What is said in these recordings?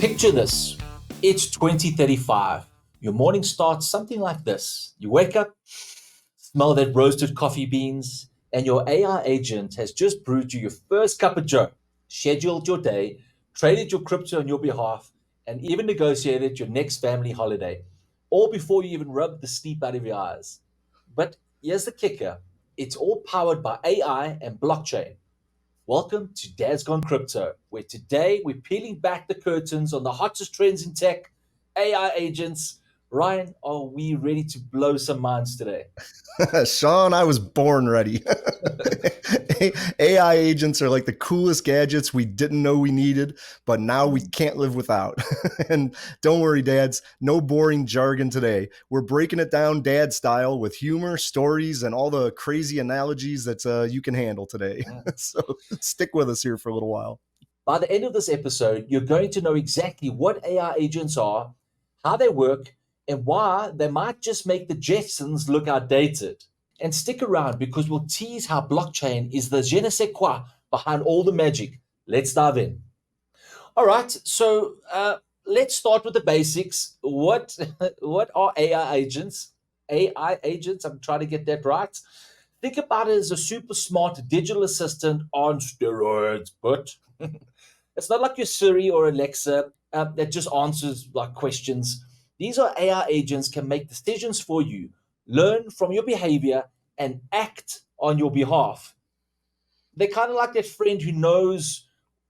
Picture this. It's 2035. Your morning starts something like this. You wake up, smell that roasted coffee beans, and your AI agent has just brewed you your first cup of joe, scheduled your day, traded your crypto on your behalf, and even negotiated your next family holiday, all before you even rub the sleep out of your eyes. But here's the kicker, it's all powered by AI and blockchain. Welcome to Dad's Gone Crypto, where today we're peeling back the curtains on the hottest trends in tech, AI agents. Ryan, are we ready to blow some minds today? Sean, I was born ready. AI agents are like the coolest gadgets we didn't know we needed, but now we can't live without. And don't worry, dads, no boring jargon today. We're breaking it down dad style with humor, stories, and all the crazy analogies that you can handle today. So stick with us here for a little while. By the end of this episode, you're going to know exactly what AI agents are, how they work, and why they might just make the Jetsons look outdated. And stick around because we'll tease how blockchain is the je ne sais quoi behind all the magic. Let's dive in. All right, so let's start with the basics. What what are AI agents? AI agents. I'm trying to get that right. Think about it as a super smart digital assistant on steroids, but it's not like your Siri or Alexa that just answers like questions. These are AI agents can make decisions for you, learn from your behavior, and act on your behalf. They're kind of like that friend who knows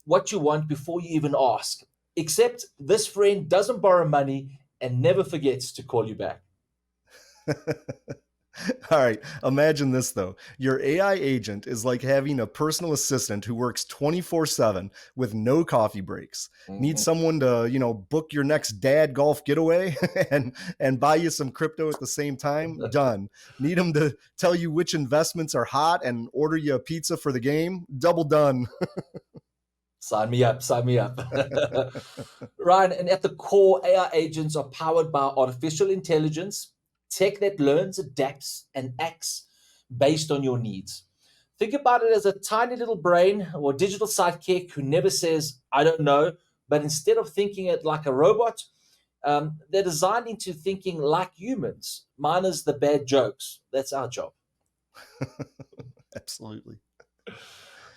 what you want before you even ask. Except this friend doesn't borrow money and never forgets to call you back. All right. Imagine this, though. Your AI agent is like having a personal assistant who works 24/7 with no coffee breaks. Need Mhm. someone to, book your next dad golf getaway and buy you some crypto at the same time? Done. Need them to tell you which investments are hot and order you a pizza for the game? Double done. Sign me up, sign me up. Ryan, and at the core, AI agents are powered by artificial intelligence, tech that learns, adapts, and acts based on your needs. Think about it as a tiny little brain or digital sidekick who never says, I don't know, but instead of thinking it like a robot, they're designed into thinking like humans, minus the bad jokes. That's our job. Absolutely.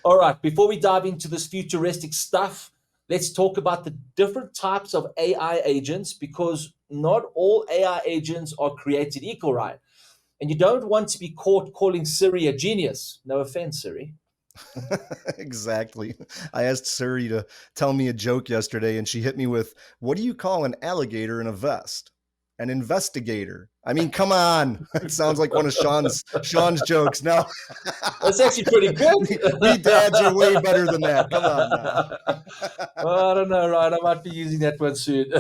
All right, before we dive into this futuristic stuff, let's talk about the different types of AI agents because not all AI agents are created equal, right? And you don't want to be caught calling Siri a genius. No offense, Siri. Exactly. I asked Siri to tell me a joke yesterday, and she hit me with, "What do you call an alligator in a vest?" An investigator. I mean, come on. It sounds like one of Sean's jokes. No, That's actually pretty good. we dads are way better than that. Come on now. Well, I don't know, Ryan. I might be using that one soon.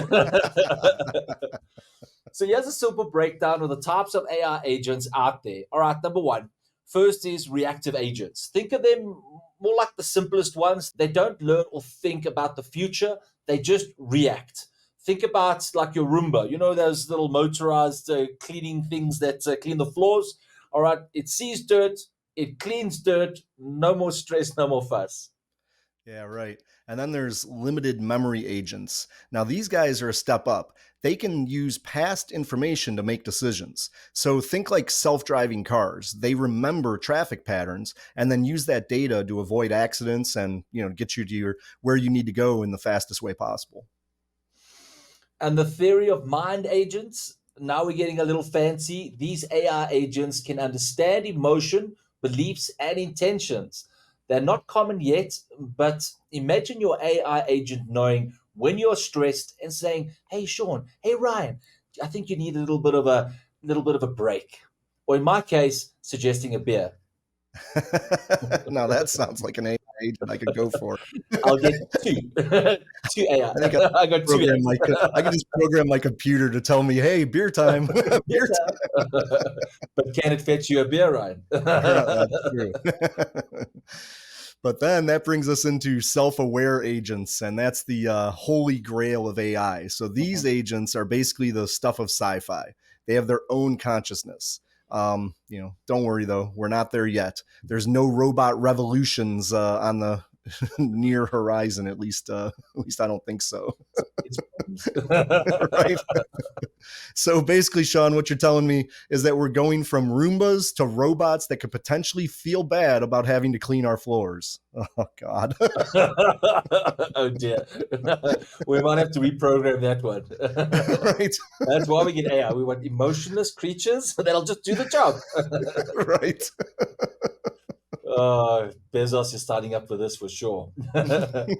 So here's a simple breakdown of the types of AI agents out there. All right, number one, first is reactive agents. Think of them more like the simplest ones. They don't learn or think about the future, they just react. Think about like your Roomba, you know, those little motorized cleaning things that clean the floors. All right, it sees dirt, it cleans dirt, no more stress, no more fuss. Yeah, right. And then there's limited memory agents. Now, these guys are a step up. They can use past information to make decisions. So think like self-driving cars. They remember traffic patterns and then use that data to avoid accidents and, get you to your where you need to go in the fastest way possible. And the theory of mind agents, now we're getting a little fancy. These AI agents can understand emotion, beliefs, and intentions. They're not common yet, but imagine your AI agent knowing when you're stressed and saying, "Hey Sean, hey Ryan, I think you need a little bit of a break." Or in my case, suggesting a beer. Now that sounds like an AI agent I could go for. I'll get two. Two AI. I think I got two program A's. I could just program my computer to tell me, "Hey, beer time, Beer beer time. But can it fetch you a beer, Ryan? time." That's true. But then that brings us into self-aware agents, and that's the holy grail of AI. So these agents are basically the stuff of sci-fi. They have their own consciousness. Don't worry though, we're not there yet. There's no robot revolutions on the near horizon. At least I don't think so. It's Right. So basically, Sean, what you're telling me is that we're going from Roombas to robots that could potentially feel bad about having to clean our floors. Oh, God. Oh dear. We might have to reprogram that one. Right. That's why we get AI. We want emotionless creatures that'll just do the job. Right. Bezos is starting up for this for sure. And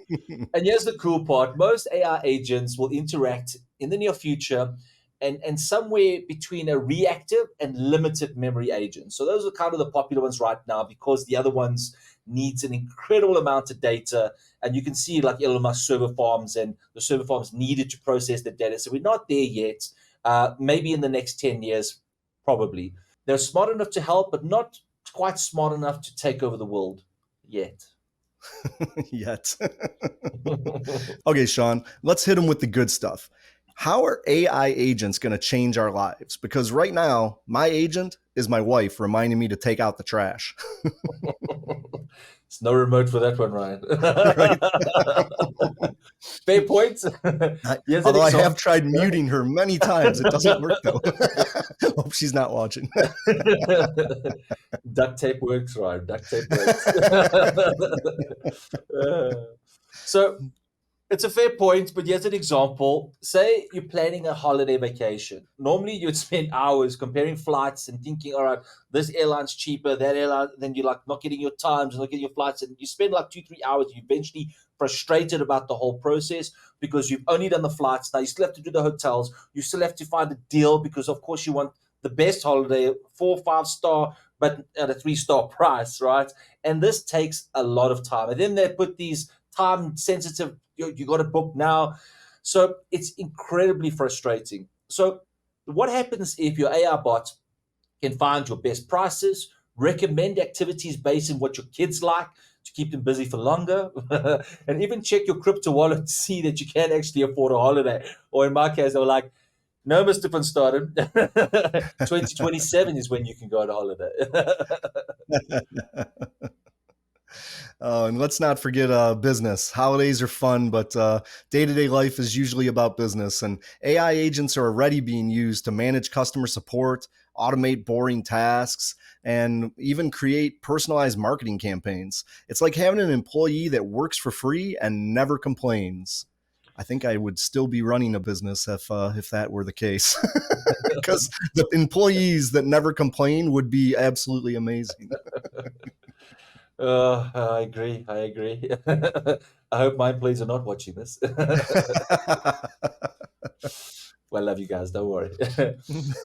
here's the cool part. Most AI agents will interact in the near future and somewhere between a reactive and limited memory agent. So those are kind of the popular ones right now because the other ones needs an incredible amount of data. And you can see like Elon Musk server farms and the server farms needed to process the data. So we're not there yet. Maybe in the next 10 years, probably. They're smart enough to help, but not quite smart enough to take over the world yet. Yet. Okay, Sean, let's hit them with the good stuff. How are AI agents going to change our lives? Because right now, my agent is my wife reminding me to take out the trash. It's no remote for that one, Ryan. Right? Fair point. Here's an Although I example. have tried muting her many times. It doesn't work, though. Hope she's not watching. Duct tape works, Ryan. Duct tape works. So it's a fair point, but here's an example. Say you're planning a holiday vacation. Normally, you'd spend hours comparing flights and thinking, all right, this airline's cheaper, that airline, then you're like not getting your times, not getting your flights, and you spend like 2, 3 hours. You're eventually frustrated about the whole process because you've only done the flights. Now you still have to do the hotels. You still have to find a deal because, of course, you want the best holiday, 4 or 5 star, but at a 3 star price, right? And this takes a lot of time. And then they put these time sensitive, you got to book now. So it's incredibly frustrating. So what happens if your AI bot can find your best prices, recommend activities based on what your kids like to keep them busy for longer, and even check your crypto wallet to see that you can actually afford a holiday? Or in my case, they were like, no, Mr. Van Staden, 2027 is when you can go on a holiday. And let's not forget business. Holidays are fun, but day-to-day life is usually about business. And AI agents are already being used to manage customer support, automate boring tasks, and even create personalized marketing campaigns. It's like having an employee that works for free and never complains. I think I would still be running a business if that were the case, because the employees that never complain would be absolutely amazing. I agree. I agree. I hope my employees are not watching this. Well, I love you guys. Don't worry.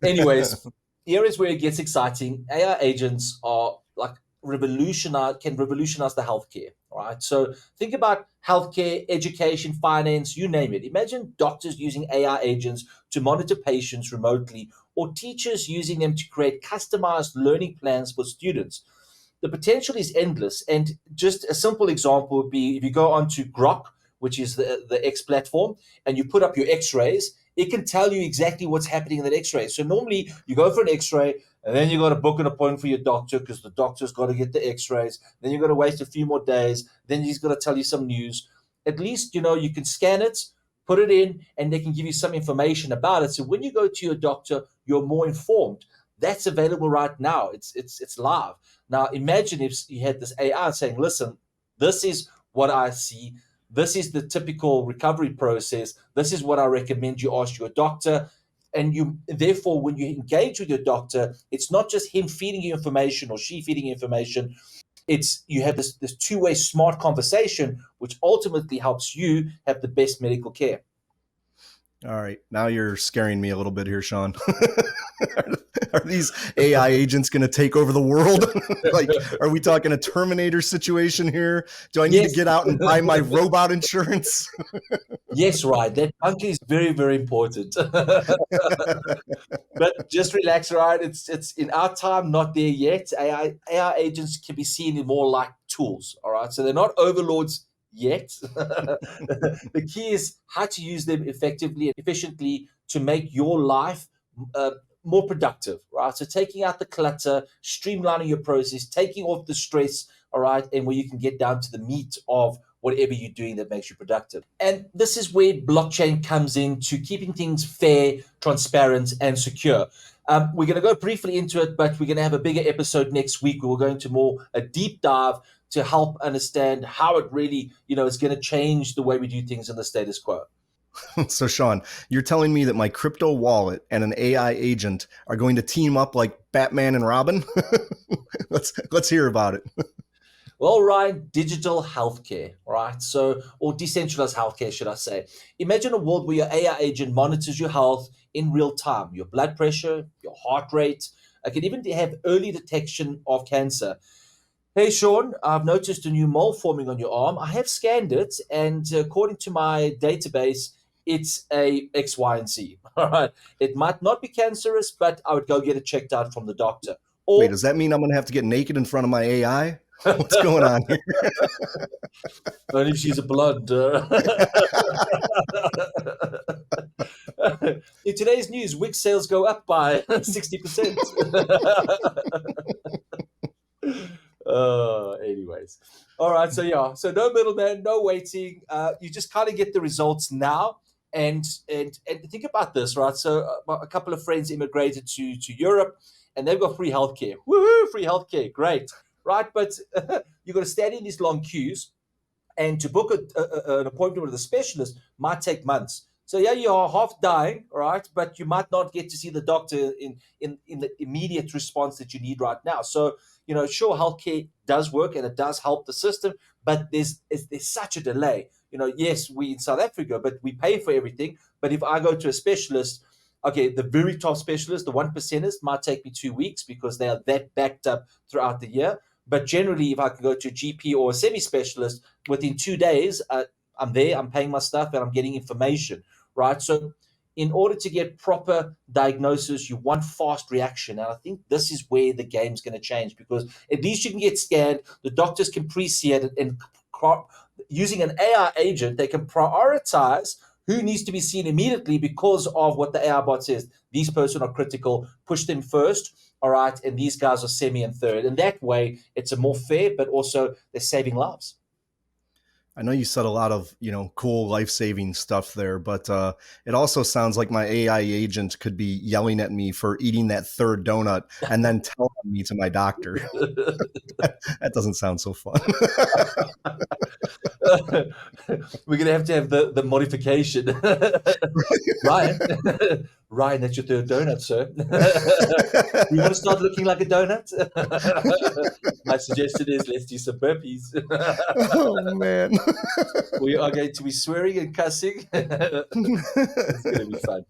Anyways, here is where it gets exciting. AI agents are like can revolutionize the healthcare. Right. So think about healthcare, education, finance, you name it. Imagine doctors using AI agents to monitor patients remotely, or teachers using them to create customized learning plans for students. The potential is endless. And just a simple example would be if you go onto Grok, which is the X platform, and you put up your x-rays, it can tell you exactly what's happening in that x-ray. So normally you go for an x-ray and then you got to book an appointment for your doctor because the doctor's got to get the x-rays. Then you've got to wait a few more days. Then he's got to tell you some news. At least, you can scan it, put it in, and they can give you some information about it. So when you go to your doctor, you're more informed. That's available right now. It's live. Now imagine if you had this AI saying, listen, this is what I see. This is the typical recovery process. This is what I recommend you ask your doctor. And you therefore, when you engage with your doctor, it's not just him feeding you information or she feeding you information. It's you have this two-way smart conversation, which ultimately helps you have the best medical care. All right. Now you're scaring me a little bit here, Sean. Are these AI agents going to take over the world? Like, are we talking a Terminator situation here? Do I need to get out and buy my robot insurance? Yes, right. That bunker is very, very important. But just relax, right? It's in our time, not there yet. AI agents can be seen more like tools, all right? So they're not overlords yet. The key is how to use them effectively and efficiently to make your life more productive, right? So taking out the clutter, streamlining your process, taking off the stress, all right, and where you can get down to the meat of whatever you're doing that makes you productive. And this is where blockchain comes into keeping things fair, transparent, and secure. We're going to go briefly into it, but we're going to have a bigger episode next week. We'll go into more a deep dive to help understand how it really, is going to change the way we do things in the status quo. So, Sean, you're telling me that my crypto wallet and an AI agent are going to team up like Batman and Robin? Let's hear about it. Well, Ryan, digital healthcare, right? So, or decentralized healthcare, should I say? Imagine a world where your AI agent monitors your health in real time, your blood pressure, your heart rate. I can even have early detection of cancer. Hey, Sean, I've noticed a new mole forming on your arm. I have scanned it, and according to my database, it's a X, Y, and Z. All right. It might not be cancerous, but I would go get it checked out from the doctor. Wait, Or does that mean I'm going to have to get naked in front of my AI? What's going on here? only if she's a blonde. In today's news, wig sales go up by 60%. Anyways. All right. So, yeah. So, no middleman, no waiting. You just kind of get the results now. And think about this, right? So, a couple of friends immigrated to Europe and they've got free healthcare. Woohoo, free healthcare. Great. Right. But you've got to stand in these long queues. And to book an appointment with a specialist might take months. So yeah, you are half dying, right? But you might not get to see the doctor in the immediate response that you need right now. So sure, healthcare does work and it does help the system, but there's such a delay. Yes, we in South Africa, but we pay for everything. But if I go to a specialist, okay, the very top specialist, the 1%ers, might take me 2 weeks because they are that backed up throughout the year. But generally, if I can go to a GP or a semi-specialist within 2 days, I'm there, I'm paying my stuff, and I'm getting information, right? So in order to get proper diagnosis, you want fast reaction. And I think this is where the game's going to change because at least you can get scanned, the doctors can pre-see it, and using an AI agent, they can prioritize who needs to be seen immediately because of what the AI bot says. These person are critical, push them first, all right, and these guys are semi and third. And that way, it's a more fair, but also they're saving lives. I know you said a lot of, cool life-saving stuff there, but it also sounds like my AI agent could be yelling at me for eating that third donut and then telling me to my doctor. That doesn't sound so fun. We're going to have the modification. Ryan, that's your third donut, sir. You want to start looking like a donut? My suggestion is let's do some burpees. Oh, man. We are going to be swearing and cussing. It's going to be fun.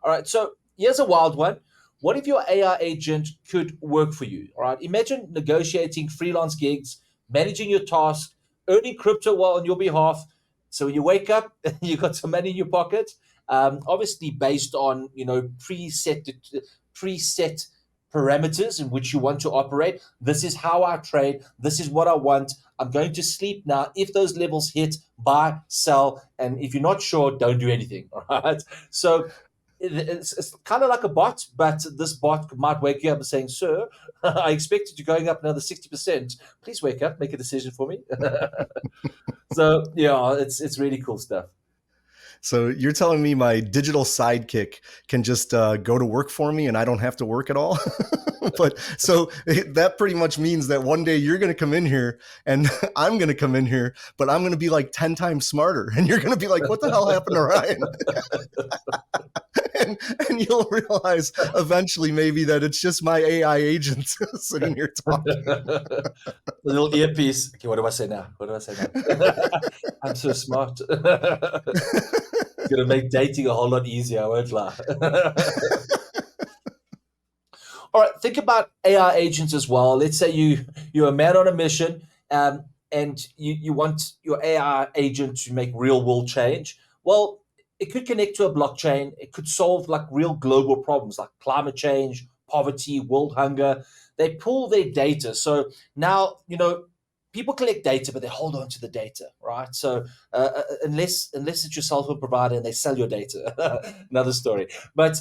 All right, so here's a wild one. What if your AI agent could work for you? All right, imagine negotiating freelance gigs, managing your tasks, earning crypto while on your behalf. So when you wake up, you got some money in your pocket. Obviously, based on preset parameters in which you want to operate. This is how I trade. This is what I want. I'm going to sleep now. If those levels hit, buy, sell, and if you're not sure, don't do anything. All right. So it's kind of like a bot, but this bot might wake you up and saying, "Sir, I expect you to going up another 60%. Please wake up, make a decision for me." So yeah, it's really cool stuff. So you're telling me my digital sidekick can just go to work for me and I don't have to work at all? But so that pretty much means that one day you're going to come in here and I'm going to come in here, but I'm going to be like 10 times smarter. And you're going to be like, what the hell happened to Ryan? and you'll realize eventually maybe that it's just my AI agent sitting here talking. A little earpiece. Okay, what do I say now? What do I say now? I'm so smart. It's going to make dating a whole lot easier, I won't lie. All right, think about AI agents as well. Let's say you're a man on a mission, and you want your AI agent to make real world change. Well, it could connect to a blockchain. It could solve like real global problems like climate change, poverty, world hunger. They pull their data. So now, people collect data, but they hold on to the data, right? So unless it's your cell phone provider and they sell your data, another story. But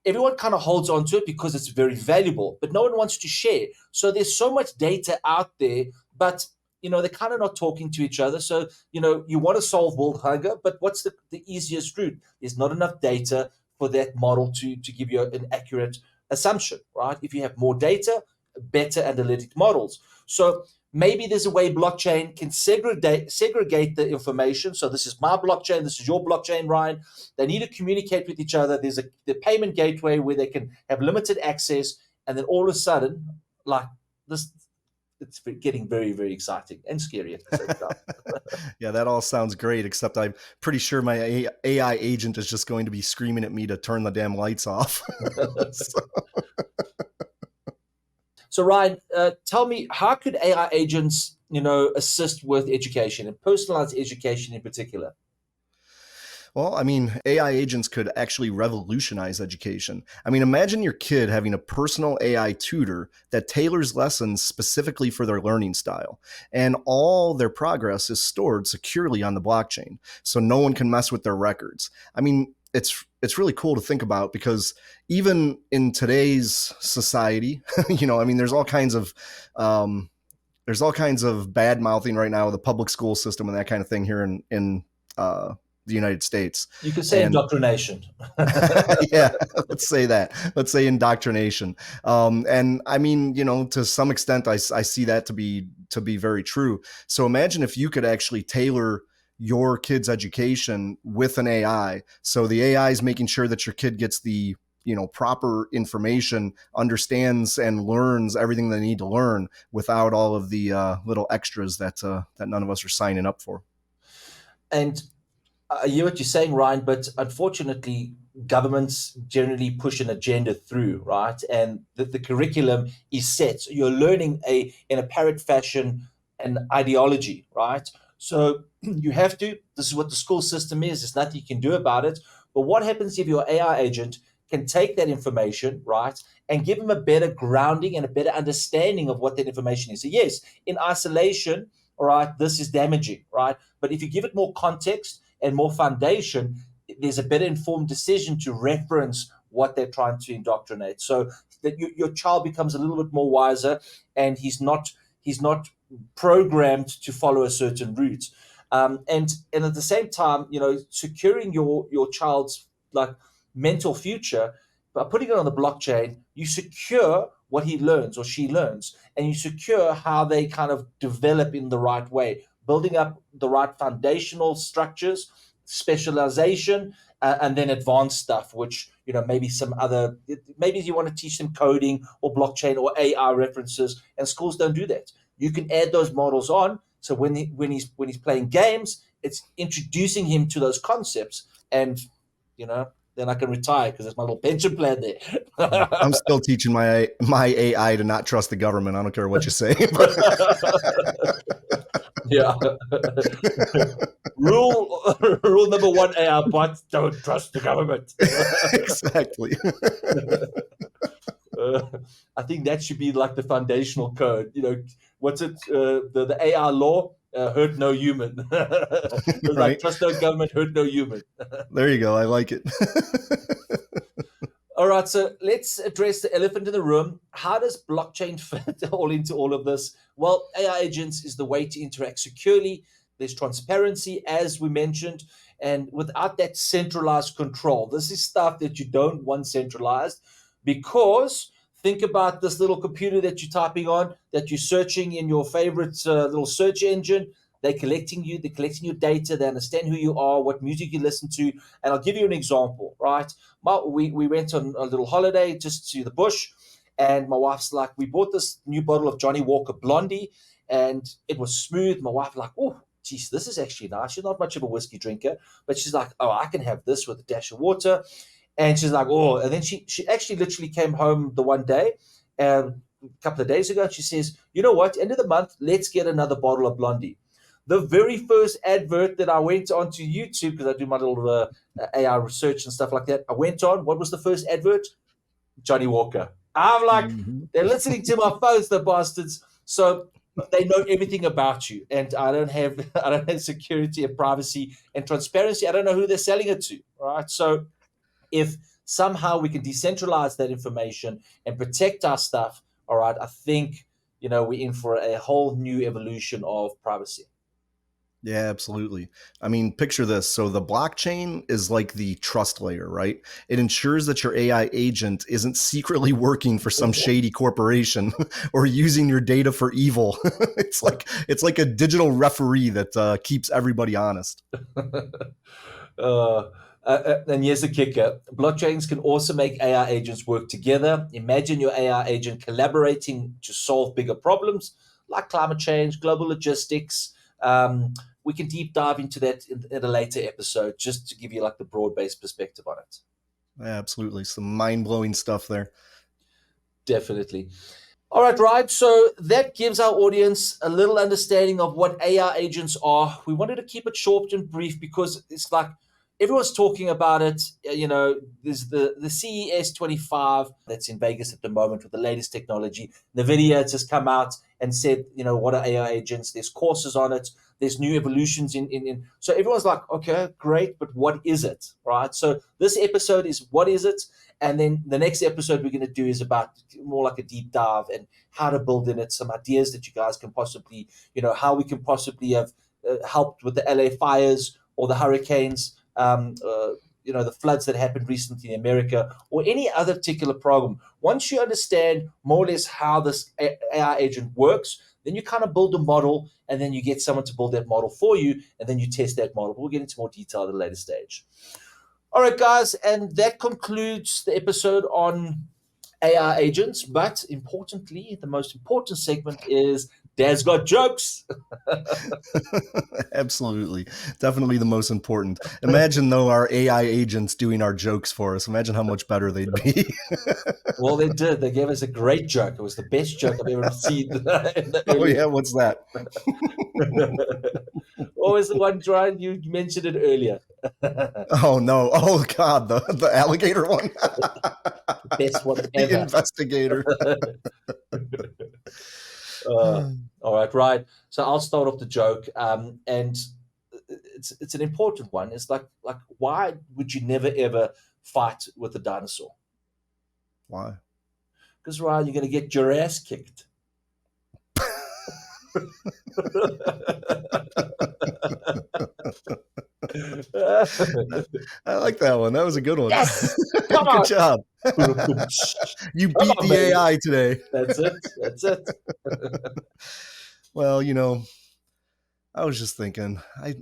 everyone kind of holds on to it because it's very valuable, but no one wants to share. So there's so much data out there but they're kind of not talking to each other. So you want to solve world hunger, but what's the easiest route? There's not enough data for that model to give you an accurate assumption, right? If you have more data, better analytic models. So maybe there's a way blockchain can segregate the information. So this is my blockchain, this is your blockchain, Ryan. They need to communicate with each other. There's the payment gateway where they can have limited access, and then all of a sudden, like this, it's getting very, very exciting and scary at the same time. Yeah, that all sounds great, except I'm pretty sure my AI agent is just going to be screaming at me to turn the damn lights off. So. So Ryan, tell me, how could AI agents, assist with education and personalized education in particular? Well, I mean, AI agents could actually revolutionize education. I mean, imagine your kid having a personal AI tutor that tailors lessons specifically for their learning style, and all their progress is stored securely on the blockchain, so no one can mess with their records. I mean, it's really cool to think about, because even in today's society, I mean, there's all kinds of bad mouthing right now with the public school system and that kind of thing here in the United States. You could say indoctrination. Yeah, let's say that. Let's say indoctrination. And I mean, to some extent, I see that to be very true. So imagine if you could actually tailor your kid's education with an AI. So the AI is making sure that your kid gets the proper information, understands and learns everything they need to learn without all of the little extras that none of us are signing up for. And I hear what you're saying, Ryan, but unfortunately, governments generally push an agenda through, right? And the curriculum is set. So you're learning in a parrot fashion an ideology, right? So you have to, this is what the school system is. There's nothing you can do about it. But what happens if your AI agent can take that information, right, and give them a better grounding and a better understanding of what that information is? So yes, in isolation, all right, this is damaging, right? But if you give it more context and more foundation, there's a better informed decision to reference what they're trying to indoctrinate. So that your child becomes a little bit more wiser, and he's not programmed to follow a certain route. And at the same time, securing your child's like mental future by putting it on the blockchain, you secure what he learns or she learns, and you secure how they kind of develop in the right way, building up the right foundational structures, specialization, and then advanced stuff, which maybe some other, maybe you want to teach them coding or blockchain or AI references, and schools don't do that. You can add those models on, so when he's playing games, it's introducing him to those concepts, and then I can retire because there's my little pension plan there. I'm still teaching my AI to not trust the government. I don't care what you say. Yeah. Rule number one, AI bots: don't trust the government. Exactly. I think that should be like the foundational code. What's it? The AI law: hurt no human. Right? Like, trust no government, hurt no human. There you go. I like it. All right, so let's address the elephant in the room. How does blockchain fit all into all of this? Well, AI agents is the way to interact securely. There's transparency, as we mentioned, and without that centralized control. This is stuff that you don't want centralized, because think about this little computer that you're typing on, that you're searching in your favorite little search engine. They're collecting your data, they understand who you are, what music you listen to. And I'll give you an example, right? We went on a little holiday just to the bush, and my wife's like, we bought this new bottle of Johnny Walker Blondie, and it was smooth. My wife like, oh, geez, this is actually nice. She's not much of a whiskey drinker, but she's like, oh, I can have this with a dash of water. And she's like, oh, and then she actually literally came home the one day, a couple of days ago, and she says, you know what, end of the month, let's get another bottle of Blondie. The very first advert that I went onto YouTube, because I do my little AI research and stuff like that, I went on, what was the first advert? Johnny Walker. I'm like, they're listening to my phones, the bastards. So they know everything about you, and I don't have security and privacy and transparency. I don't know who they're selling it to, right? So if somehow we can decentralize that information and protect our stuff, all right, I think we're in for a whole new evolution of privacy. Yeah, absolutely. I mean, picture this. So the blockchain is like the trust layer, right? It ensures that your AI agent isn't secretly working for some shady corporation or using your data for evil. It's like a digital referee that keeps everybody honest. And here's the kicker. Blockchains can also make AI agents work together. Imagine your AI agent collaborating to solve bigger problems like climate change, global logistics. We can deep dive into that in a later episode, just to give you like the broad-based perspective on it. Yeah, absolutely. Some mind-blowing stuff there. Definitely. All right, right. So that gives our audience a little understanding of what AI agents are. We wanted to keep it short and brief because it's like everyone's talking about it. There's the CES 25 that's in Vegas at the moment with the latest technology. NVIDIA has just come out and said, what are AI agents? There's courses on it. There's new evolutions in. So everyone's like, okay, great, but what is it, right? So this episode is what is it? And then the next episode we're going to do is about more like a deep dive and how to build in it, some ideas that you guys can possibly, how we can possibly have helped with the LA fires or the hurricanes, the floods that happened recently in America, or any other particular problem. Once you understand more or less how this AI agent works, then you kind of build a model, and then you get someone to build that model for you, and then you test that model. We'll get into more detail at a later stage. All right, guys, and that concludes the episode on AI agents. But importantly, the most important segment is Dad's got jokes. Absolutely. Definitely the most important. Imagine, though, our AI agents doing our jokes for us. Imagine how much better they'd be. Well, they did. They gave us a great joke. It was the best joke I've ever seen. Oh, yeah. What's that? What was the one, Brian? You mentioned it earlier. Oh, no. Oh, God. The alligator one. Best one ever. The investigator. All right. So I'll start off the joke, and it's an important one. It's like why would you never ever fight with a dinosaur? Why? Because Ryan, you're going to get your ass kicked. I like that one. That was a good one. Yes! Good job. You beat the baby. AI today. That's it. Well, I was just thinking, I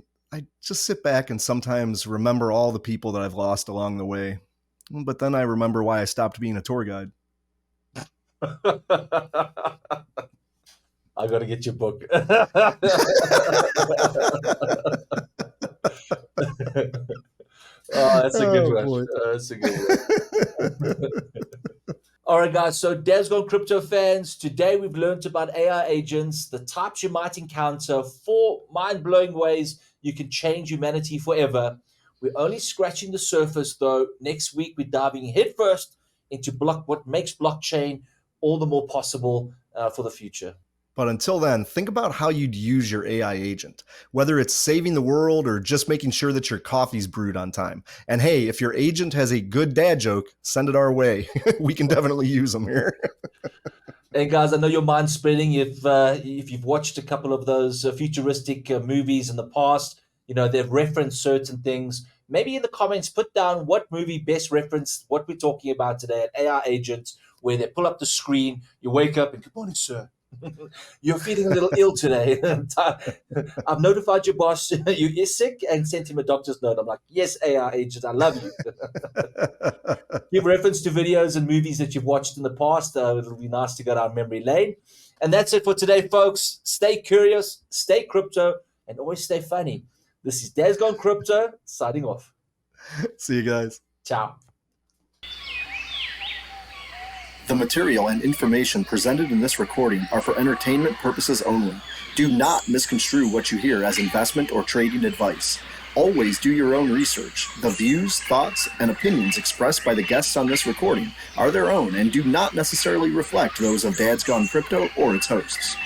just sit back and sometimes remember all the people that I've lost along the way. But then I remember why I stopped being a tour guide. I got to get your book. Oh, that's a good one. That's a good one. All right, guys. So, Dad's Gone Crypto fans, today we've learned about AI agents, the types you might encounter, 4 mind-blowing ways you can change humanity forever. We're only scratching the surface, though. Next week, we're diving headfirst into what makes blockchain all the more possible for the future. But until then, think about how you'd use your AI agent, whether it's saving the world or just making sure that your coffee's brewed on time. And hey, if your agent has a good dad joke, send it our way. We can definitely use them here. And guys, I know your mind's spreading. If you've watched a couple of those futuristic movies in the past, they've referenced certain things. Maybe in the comments, put down what movie best referenced what we're talking about today, an AI agent, where they pull up the screen, you wake up and, good morning, sir. You're feeling a little ill today. I've notified your boss you're sick and sent him a doctor's note. I'm like, yes, AI agent, I love you. Give reference to videos and movies that you've watched in the past. It'll be nice to go down memory lane. And that's it for today, folks. Stay curious, stay crypto, and always stay funny. This is Dad's Gone Crypto, signing off. See you guys. Ciao. The material and information presented in this recording are for entertainment purposes only. Do not misconstrue what you hear as investment or trading advice. Always do your own research. The views, thoughts, and opinions expressed by the guests on this recording are their own and do not necessarily reflect those of Dad's Gone Crypto or its hosts.